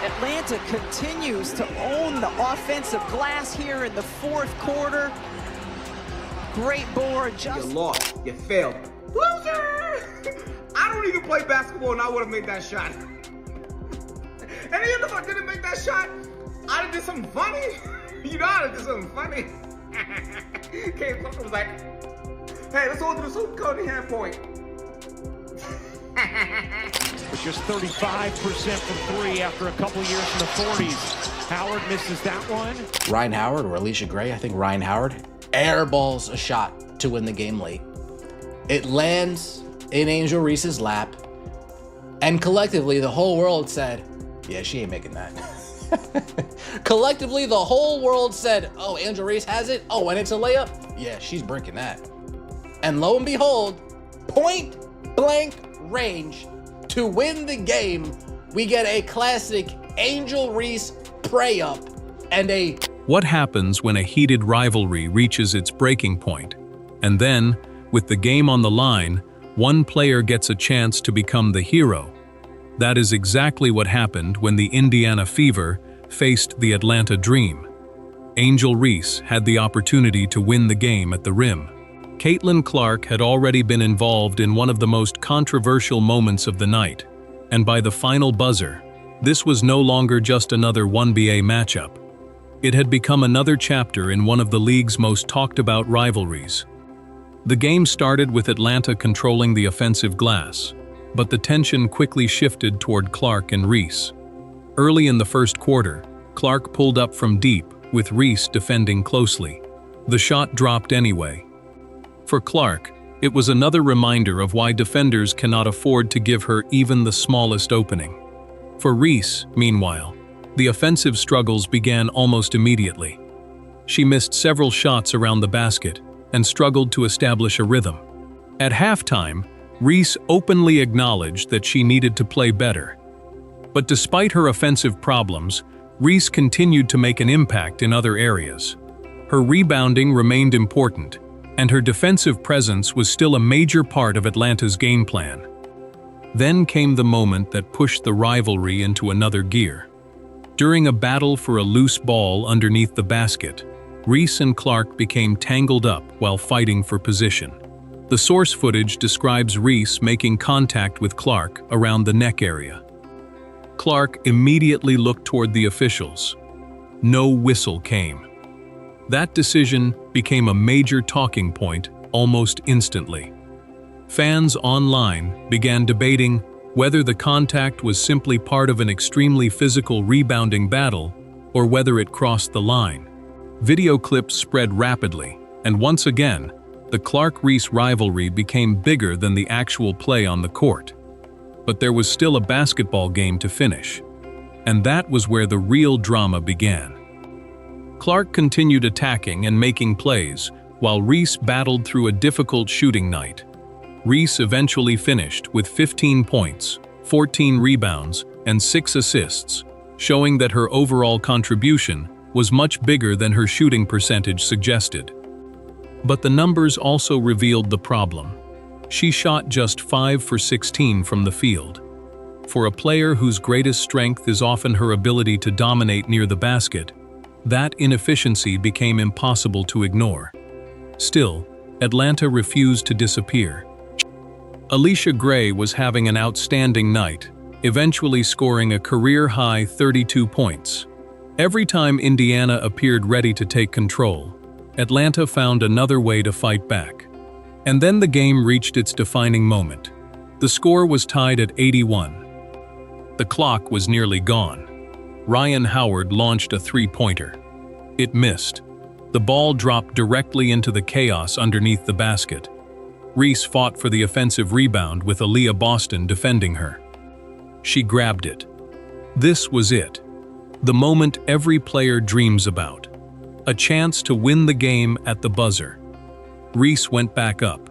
Atlanta continues to own the offensive glass here in the fourth quarter. Great board. You lost. You failed. Loser! I don't even play basketball and I would have made that shot. And even if I didn't make that shot, I'd have did something funny. You know, I'd have did something funny. Came Clark was like, hey, let's all do the super Cody hand point. It's just 35% from three after a couple years in the 40s. Howard misses that one. Ryan Howard or Alicia Gray, I think Ryan Howard, airballs a shot to win the game late. It lands in Angel Reese's lap, and collectively the whole world said, yeah, she ain't making that. Collectively, the whole world said, oh, Angel Reese has it? Oh, and it's a layup? Yeah, she's breaking that. And lo and behold, point blank range to win the game, we get a classic Angel Reese pray up and a... What happens when a heated rivalry reaches its breaking point? And then, with the game on the line, one player gets a chance to become the hero. That is exactly what happened when the Indiana Fever faced the Atlanta Dream. Angel Reese had the opportunity to win the game at the rim. Caitlin Clark had already been involved in one of the most controversial moments of the night, and by the final buzzer, this was no longer just another WNBA matchup. It had become another chapter in one of the league's most talked-about rivalries. The game started with Atlanta controlling the offensive glass, but the tension quickly shifted toward Clark and Reese. Early in the first quarter, Clark pulled up from deep, with Reese defending closely. The shot dropped anyway. For Clark, it was another reminder of why defenders cannot afford to give her even the smallest opening. For Reese, meanwhile, the offensive struggles began almost immediately. She missed several shots around the basket and struggled to establish a rhythm. At halftime, Reese openly acknowledged that she needed to play better. But despite her offensive problems, Reese continued to make an impact in other areas. Her rebounding remained important, and her defensive presence was still a major part of Atlanta's game plan. Then came the moment that pushed the rivalry into another gear. During a battle for a loose ball underneath the basket, Reese and Clark became tangled up while fighting for position. The source footage describes Reese making contact with Clark around the neck area. Clark immediately looked toward the officials. No whistle came. That decision became a major talking point almost instantly. Fans online began debating whether the contact was simply part of an extremely physical rebounding battle or whether it crossed the line. Video clips spread rapidly, and once again, the Clark-Reese rivalry became bigger than the actual play on the court. But there was still a basketball game to finish, and that was where the real drama began. Clark continued attacking and making plays, while Reese battled through a difficult shooting night. Reese eventually finished with 15 points, 14 rebounds, and 6 assists, showing that her overall contribution was much bigger than her shooting percentage suggested. But the numbers also revealed the problem. She shot just 5 for 16 from the field. For a player whose greatest strength is often her ability to dominate near the basket, that inefficiency became impossible to ignore. Still, Atlanta refused to disappear. Alicia Gray was having an outstanding night, eventually scoring a career-high 32 points. Every time Indiana appeared ready to take control, Atlanta found another way to fight back. And then the game reached its defining moment. The score was tied at 81. The clock was nearly gone. Ryan Howard launched a three-pointer. It missed. The ball dropped directly into the chaos underneath the basket. Reese fought for the offensive rebound with Aaliyah Boston defending her. She grabbed it. This was it. The moment every player dreams about. A chance to win the game at the buzzer. Reese went back up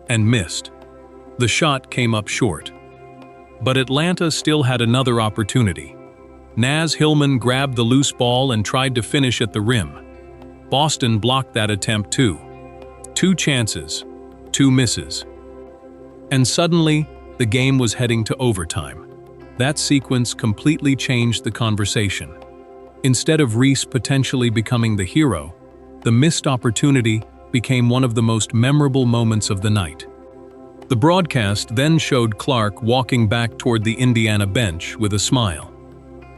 and missed. The shot came up short. But Atlanta still had another opportunity. Naz Hillman grabbed the loose ball and tried to finish at the rim. Boston blocked that attempt too. 2 chances, 2 misses. And suddenly, the game was heading to overtime. That sequence completely changed the conversation. Instead of Reese potentially becoming the hero, the missed opportunity became one of the most memorable moments of the night. The broadcast then showed Clark walking back toward the Indiana bench with a smile.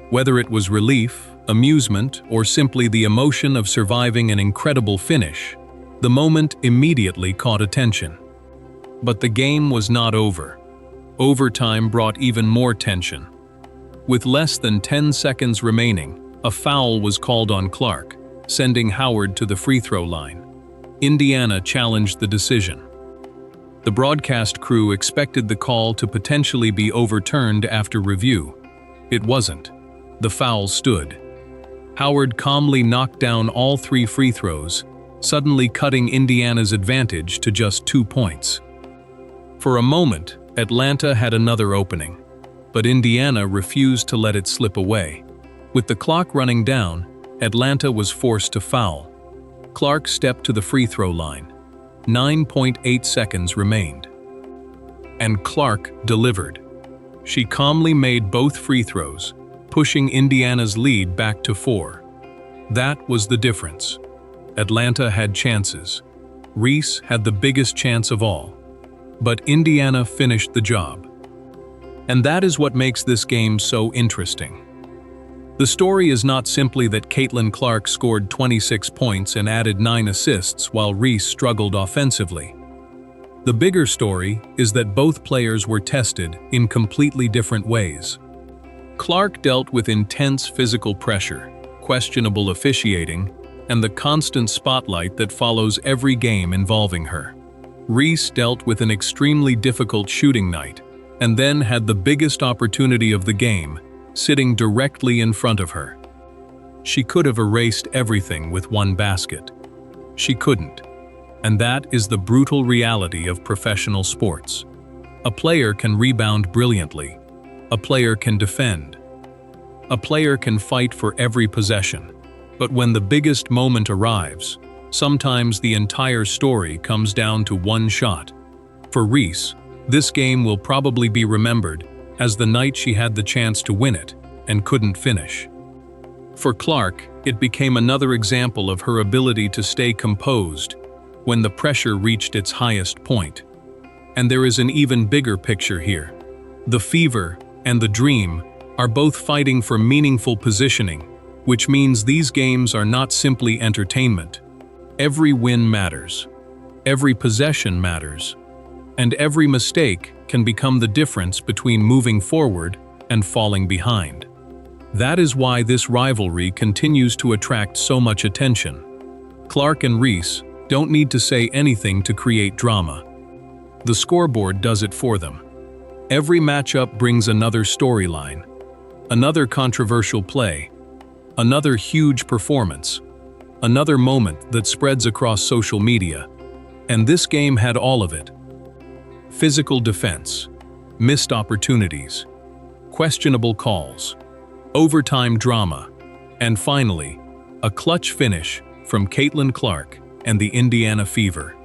Whether it was relief, amusement, or simply the emotion of surviving an incredible finish, the moment immediately caught attention. But the game was not over. Overtime brought even more tension. With less than 10 seconds remaining, a foul was called on Clark, sending Howard to the free throw line. Indiana challenged the decision. The broadcast crew expected the call to potentially be overturned after review. It wasn't. The foul stood. Howard calmly knocked down all 3 free throws, suddenly cutting Indiana's advantage to just 2 points. For a moment, Atlanta had another opening, but Indiana refused to let it slip away. With the clock running down, Atlanta was forced to foul. Clark stepped to the free throw line. 9.8 seconds remained. And Clark delivered. She calmly made both free throws, pushing Indiana's lead back to 4. That was the difference. Atlanta had chances. Reese had the biggest chance of all. But Indiana finished the job. And that is what makes this game so interesting. The story is not simply that Caitlin Clark scored 26 points and added 9 assists while Reese struggled offensively. The bigger story is that both players were tested in completely different ways. Clark dealt with intense physical pressure, questionable officiating, and the constant spotlight that follows every game involving her. Reese dealt with an extremely difficult shooting night, and then had the biggest opportunity of the game, sitting directly in front of her. She could have erased everything with one basket. She couldn't. And that is the brutal reality of professional sports. A player can rebound brilliantly. A player can defend. A player can fight for every possession. But when the biggest moment arrives, sometimes the entire story comes down to one shot. For Reese, this game will probably be remembered as the night she had the chance to win it and couldn't finish. For Clark, it became another example of her ability to stay composed when the pressure reached its highest point. And there is an even bigger picture here. The fever and the dream are both fighting for meaningful positioning, which means these games are not simply entertainment. Every win matters. Every possession matters. And every mistake can become the difference between moving forward and falling behind. That is why this rivalry continues to attract so much attention. Clark and Reese don't need to say anything to create drama. The scoreboard does it for them. Every matchup brings another storyline, another controversial play, another huge performance, another moment that spreads across social media. And this game had all of it. Physical defense, missed opportunities, questionable calls, overtime drama, and finally, a clutch finish from Caitlin Clark and the Indiana Fever.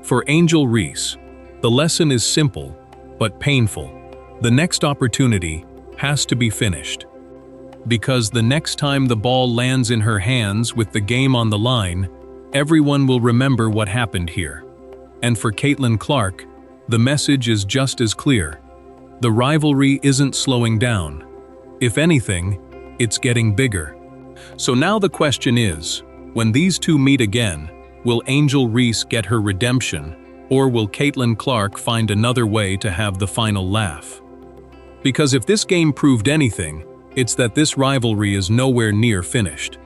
For Angel Reese, the lesson is simple but painful. The next opportunity has to be finished. Because the next time the ball lands in her hands with the game on the line, everyone will remember what happened here. And for Caitlin Clark, the message is just as clear. The rivalry isn't slowing down. If anything, it's getting bigger. So now the question is, when these two meet again, will Angel Reese get her redemption, or will Caitlin Clark find another way to have the final laugh? Because if this game proved anything, it's that this rivalry is nowhere near finished.